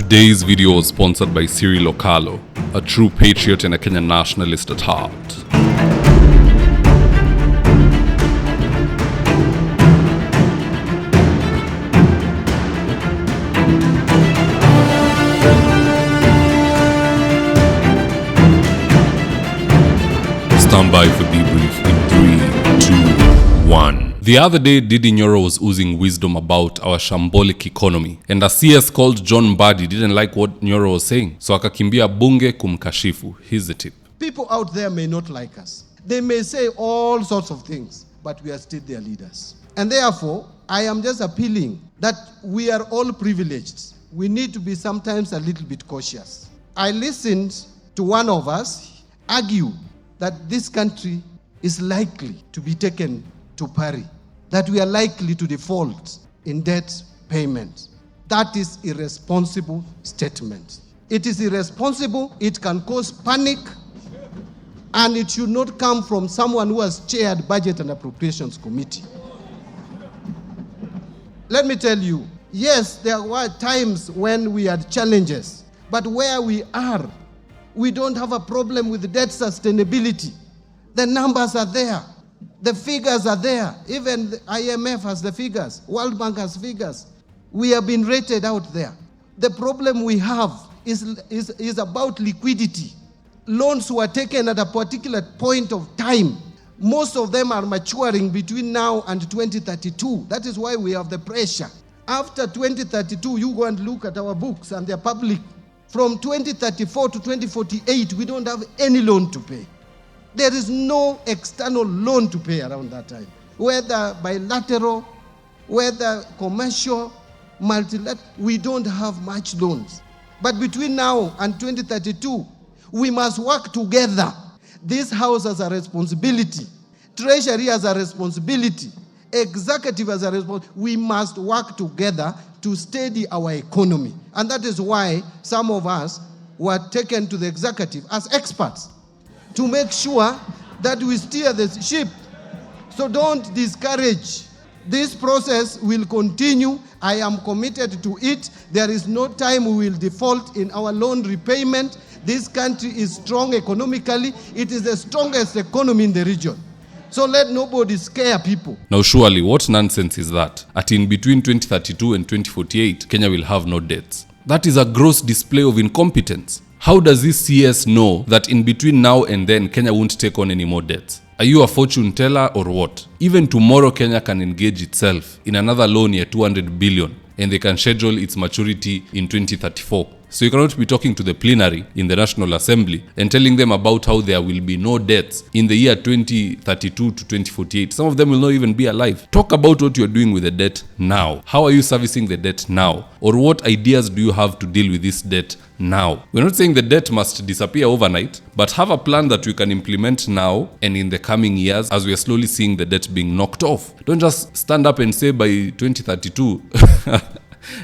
Today's video was sponsored by Cyril Okalo, a true patriot and a Kenyan nationalist at heart. Stand by for debrief in 3, 2, 1. The other day, Ndindi Nyoro was oozing wisdom about our shambolic economy, and a CS called Mbadi didn't like what Nyoro was saying, so akakimbia bunge kumkashifu. Here's the tip. People out there may not like us. They may say all sorts of things, but we are still their leaders. And therefore, I am just appealing that we are all privileged. We need to be sometimes a little bit cautious. I listened to one of us argue that this country is likely to be taken to pari, that we are likely to default in debt payment. That is irresponsible statement. It is irresponsible, it can cause panic, and it should not come from someone who has chaired Budget and Appropriations Committee. Let me tell you, yes, there were times when we had challenges, but where we are, we don't have a problem with debt sustainability. The numbers are there. The figures are there. Even the IMF has the figures. World Bank has figures. We have been rated out there. The problem we have is about liquidity. Loans were taken at a particular point of time. Most of them are maturing between now and 2032. That is why we have the pressure. After 2032, you go and look at our books and they're public. From 2034 to 2048, we don't have any loan to pay. There is no external loan to pay around that time, whether bilateral, whether commercial, multilateral, we don't have much loans. But between now and 2032, we must work together. This House has a responsibility, Treasury has a responsibility, Executive has a responsibility. We must work together to steady our economy. And that is why some of us were taken to the Executive as experts, to make sure that we steer the ship. So don't discourage. This process will continue. I am committed to it. There is no time we will default in our loan repayment. This country is strong economically. It is the strongest economy in the region. So let nobody scare people. Now surely, what nonsense is that? At in between 2032 and 2048, Kenya will have no debts. That is a gross display of incompetence. How does this CS know that in between now and then, Kenya won't take on any more debts? Are you a fortune teller or what? Even tomorrow, Kenya can engage itself in another loan near 200 billion, and they can schedule its maturity in 2034. So you cannot be talking to the plenary in the National Assembly and telling them about how there will be no debts in the year 2032 to 2048. Some of them will not even be alive. Talk about what you're doing with the debt now. How are you servicing the debt now? Or what ideas do you have to deal with this debt now? We're not saying the debt must disappear overnight, but have a plan that we can implement now and in the coming years as we are slowly seeing the debt being knocked off. Don't just stand up and say by 2032...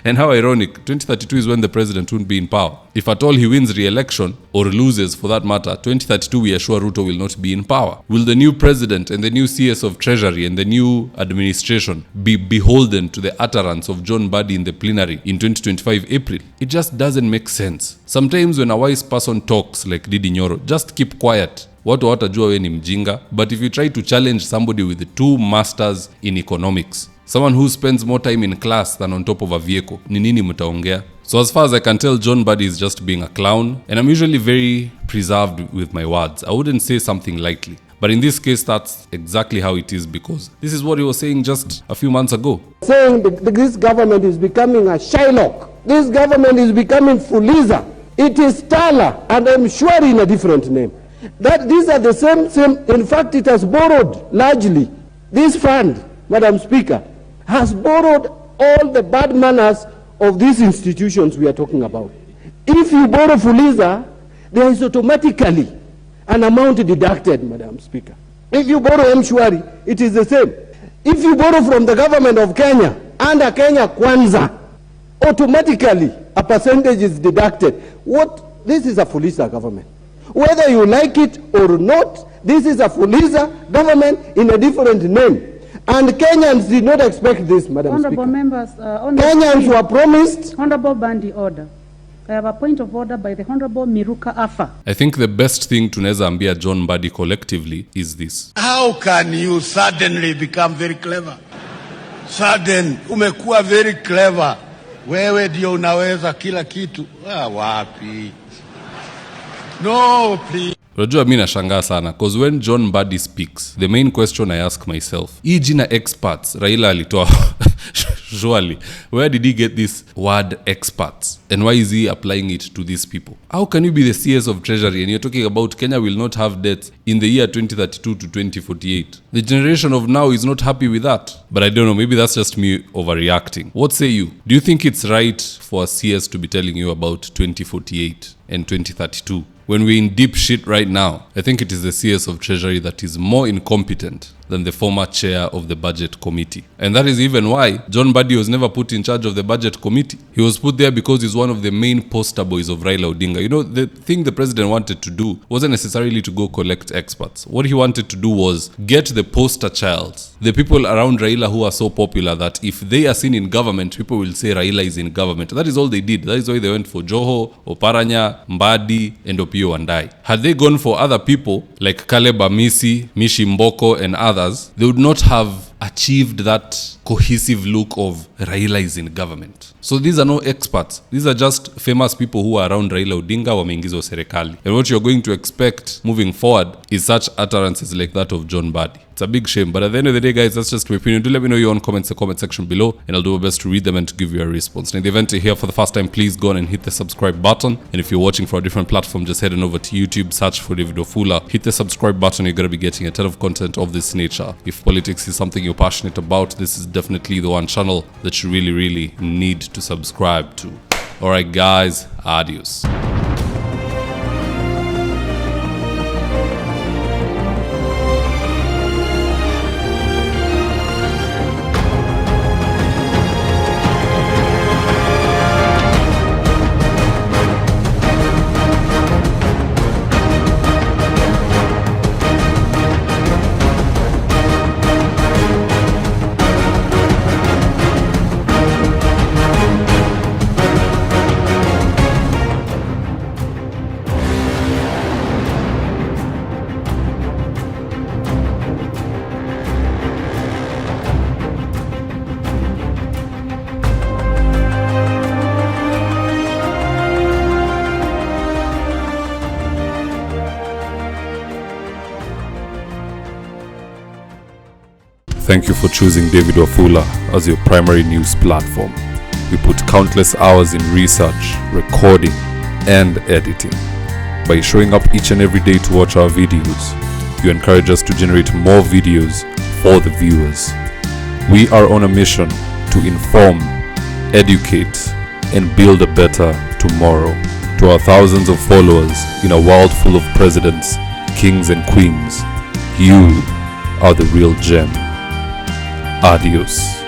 And how ironic, 2032 is when the president won't be in power. If at all he wins re-election, or loses for that matter, 2032 we are sure Ruto will not be in power. Will the new president and the new CS of Treasury and the new administration be beholden to the utterance of Mbadi in the plenary in 2025 April? It just doesn't make sense. Sometimes when a wise person talks like Ndindi Nyoro, just keep quiet. Watu watajua we ni mjinga. But if you try to challenge somebody with the two masters in economics, someone who spends more time in class than on top of a vehicle, ni nini mtaongea? So as far as I can tell, Mbadi is just being a clown, and I'm usually very preserved with my words. I wouldn't say something lightly. But in this case, that's exactly how it is, because this is what he was saying just a few months ago. Saying this government is becoming a Shylock. This government is becoming Fuliza. It is Tala, and I'm sure in a different name. That these are the same. In fact, it has borrowed largely. This fund, Madam Speaker, has borrowed all the bad manners of these institutions we are talking about. If you borrow Fuliza, there is automatically an amount deducted, Madam Speaker. If you borrow M-Shwari, it is the same. If you borrow from the government of Kenya, under Kenya Kwanza, automatically a percentage is deducted. This is a Fuliza government. Whether you like it or not, this is a Fuliza government in a different name. And Kenyans did not expect this, Madam Honorable Speaker. Members, Kenyans were promised. Honorable Bandi, order. I have a point of order by the Honorable Miruka Afa. I think the best thing tunaweza ambia John Mbadi collectively is this. How can you suddenly become very clever? Sudden, umekuwa very clever. Wewe ndio unaweza kila kitu. Wapi? No, please. Unajua mimi nashangaa sana cause when John Mbadi speaks, the main question I ask myself, hii jina experts Raila alitoa surely where did he get this word experts and why is he applying it to these people? How can you be the CS of Treasury and you're talking about Kenya will not have debts in the year 2032 to 2048? The generation of now is not happy with that. But I don't know, maybe that's just me overreacting. What say you? Do you think it's right for a CS to be telling you about 2048 and 2032? When we're in deep shit right now, I think it is the CS of Treasury that is more incompetent than the former chair of the budget committee. And that is even why John Mbadi was never put in charge of the budget committee. He was put there because he's one of the main poster boys of Raila Odinga. You know, the thing the president wanted to do wasn't necessarily to go collect experts. What he wanted to do was get the poster child, the people around Raila who are so popular that if they are seen in government, people will say Raila is in government. That is all they did. That is why they went for Joho, Oparanya, Mbadi, and Opiyo Wandayi. Had they gone for other people like Caleb Amisi, Mishi Mboko, and others, they would not have achieved that cohesive look of Raila is in government. So these are no experts. These are just famous people who are around Raila Odinga wameingizwa serikali. And what you're going to expect moving forward is such utterances like that of John Mbadi. It's a big shame. But at the end of the day, guys, that's just my opinion. Do let me know your own comments in the comment section below, and I'll do my best to read them and to give you a response. And in the event you're here for the first time, please go on and hit the subscribe button. And if you're watching for a different platform, just head on over to YouTube, search for David Wafula, hit the subscribe button. You're going to be getting a ton of content of this nature. If politics is something you're passionate about, this is definitely the one channel that you really need to subscribe to. Alright guys, adios. Thank you for choosing David Wafula as your primary news platform. We put countless hours in research, recording, and editing. By showing up each and every day to watch our videos, you encourage us to generate more videos for the viewers. We are on a mission to inform, educate, and build a better tomorrow. To our thousands of followers in a world full of presidents, kings, and queens, you are the real gem. Adios.